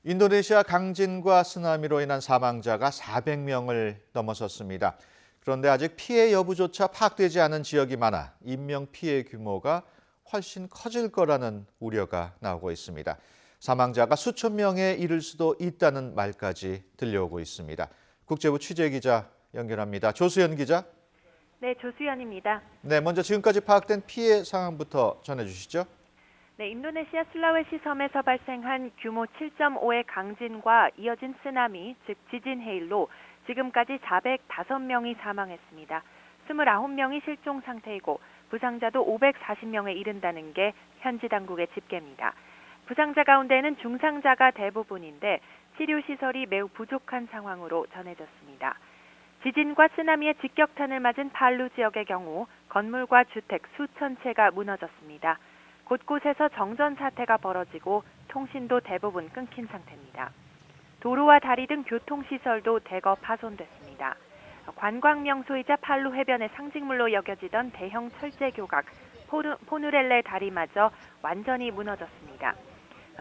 인도네시아 강진과 쓰나미로 인한 사망자가 400명을 넘어섰습니다. 그런데 아직 피해 여부조차 파악되지 않은 지역이 많아 인명 피해 규모가 훨씬 커질 거라는 우려가 나오고 있습니다. 사망자가 수천 명에 이를 수도 있다는 말까지 들려오고 있습니다. 국제부 취재기자 연결합니다. 조수연 기자. 네, 조수연입니다. 네, 먼저 지금까지 파악된 피해 상황부터 전해주시죠. 네, 인도네시아 술라웨시 섬에서 발생한 규모 7.5의 강진과 이어진 쓰나미, 즉 지진 해일로 지금까지 405명이 사망했습니다. 29명이 실종 상태이고 부상자도 540명에 이른다는 게 현지 당국의 집계입니다. 부상자 가운데는 중상자가 대부분인데 치료 시설이 매우 부족한 상황으로 전해졌습니다. 지진과 쓰나미의 직격탄을 맞은 팔루 지역의 경우 건물과 주택 수천 채가 무너졌습니다. 곳곳에서 정전 사태가 벌어지고 통신도 대부분 끊긴 상태입니다. 도로와 다리 등 교통시설도 대거 파손됐습니다. 관광 명소이자 팔루 해변의 상징물로 여겨지던 대형 철제 교각 포누렐레 다리마저 완전히 무너졌습니다.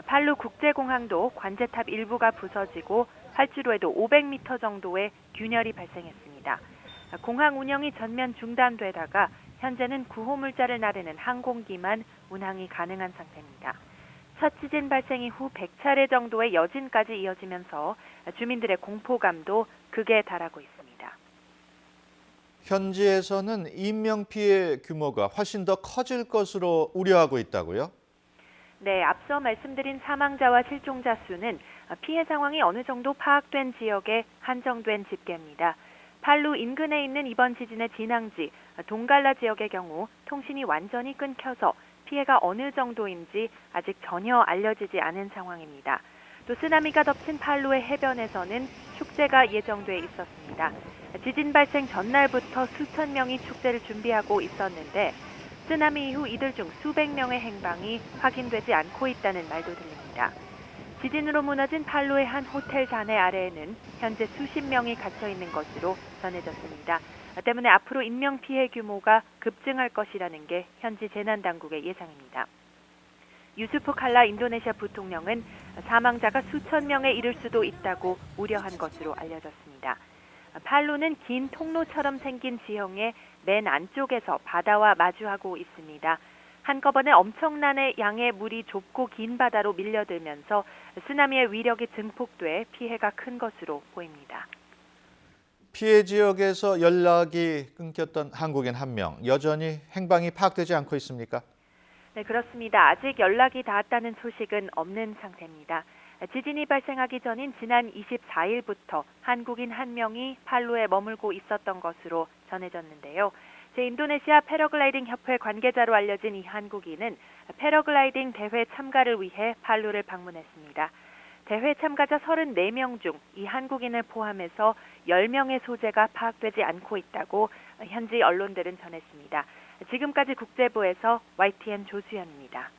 팔루 국제공항도 관제탑 일부가 부서지고 활주로에도 500m 정도의 균열이 발생했습니다. 공항 운영이 전면 중단되다가 현재는 구호물자를 나르는 항공기만 운항이 가능한 상태입니다. 첫 지진 발생 이후 100차례 정도의 여진까지 이어지면서 주민들의 공포감도 극에 달하고 있습니다. 현지에서는 인명 피해 규모가 훨씬 더 커질 것으로 우려하고 있다고요? 네, 앞서 말씀드린 사망자와 실종자 수는 피해 상황이 어느 정도 파악된 지역에 한정된 집계입니다. 팔루 인근에 있는 이번 지진의 진앙지 동갈라 지역의 경우 통신이 완전히 끊겨서 피해가 어느 정도인지 아직 전혀 알려지지 않은 상황입니다. 또 쓰나미가 덮친 팔루의 해변에서는 축제가 예정돼 있었습니다. 지진 발생 전날부터 수천 명이 축제를 준비하고 있었는데 쓰나미 이후 이들 중 수백 명의 행방이 확인되지 않고 있다는 말도 들립니다. 지진으로 무너진 팔루의 한 호텔 잔해 아래에는 현재 수십 명이 갇혀 있는 것으로 전해졌습니다. 때문에 앞으로 인명 피해 규모가 급증할 것이라는 게 현지 재난당국의 예상입니다. 유수프 칼라 인도네시아 부통령은 사망자가 수천 명에 이를 수도 있다고 우려한 것으로 알려졌습니다. 팔루는 긴 통로처럼 생긴 지형의 맨 안쪽에서 바다와 마주하고 있습니다. 한꺼번에 엄청난 양의 물이 좁고 긴 바다로 밀려들면서 쓰나미의 위력이 증폭돼 피해가 큰 것으로 보입니다. 피해 지역에서 연락이 끊겼던 한국인 한 명, 여전히 행방이 파악되지 않고 있습니까? 네, 그렇습니다. 아직 연락이 닿았다는 소식은 없는 상태입니다. 지진이 발생하기 전인 지난 24일부터 한국인 한 명이 팔루에 머물고 있었던 것으로 전해졌는데요. 인도네시아 패러글라이딩 협회 관계자로 알려진 이 한국인은 패러글라이딩 대회 참가를 위해 팔루를 방문했습니다. 대회 참가자 34명 중 이 한국인을 포함해서 10명의 소재가 파악되지 않고 있다고 현지 언론들은 전했습니다. 지금까지 국제부에서 YTN 조수연입니다.